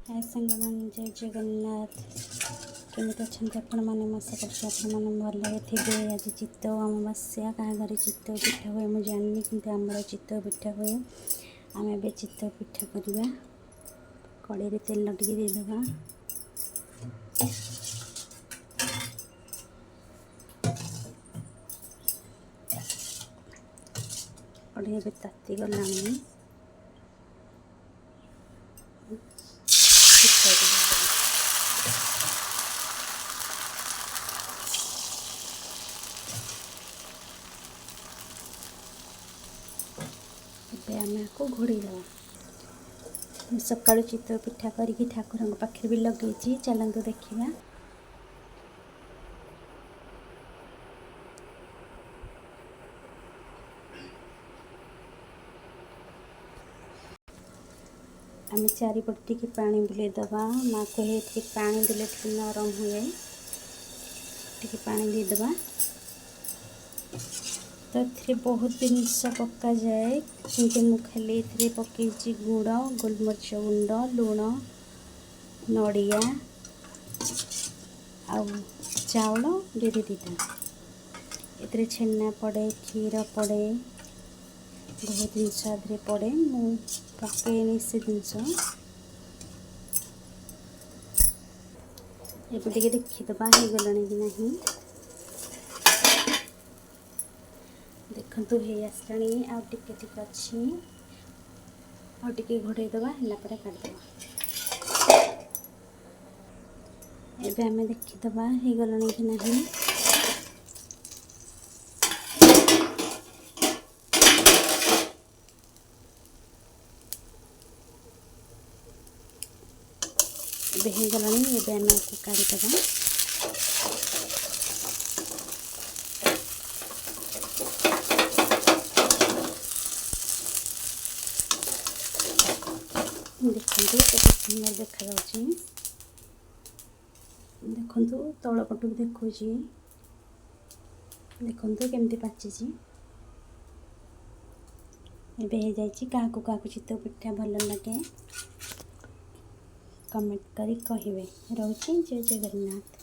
हाय सांग मान जय जगन्नाथ केमिति अच्छा आपण मैंने मशा कर भल थे। आज चित्तौ अमावास्या क्या घर चित्तौ पिठा हुए मुझे जानी कि आमर चित्तौ पिठा हुए। आम ए चित्तौ पिठा करवा कड़े तेल टे देदेबा। कड़े ताती गला आम को घोड़े दवा। सकाळु चित्तौ पिठा करके ठाकुर पाखे भी लगे चलतु देखा। आम चारिपट टी पानी बुले दबा। माँ कहे पानी देले नरम हुए टी पानी देदेबा। तो ये बहुत जिनस पक्का जाए कि मुझे खाली पकई गुड़ गोलमरीच गुंड लुण नड़िया चाउल बिरी दीटा ए छेना पड़े क्षीर पड़े बहुत जिनस पड़े मु पकईनी से जिनस ये देखीदबा हो गलानी कि नहीं देखु हे आसानी आउ टिके अच्छी आउ टिके घोड़े दबा है काटदबा। एबे आम देखीदबा हो गलानी कि नहीं। एबे हो गलानी एबे आम को काटदबा। देखते केते सुंदर देखा देखु तल पट भी देखु देखु केमती पाची एबे क्या चित्तौ पिठा भल लगे कमेंट करी कहिबे। रहुछि जय जगन्नाथ।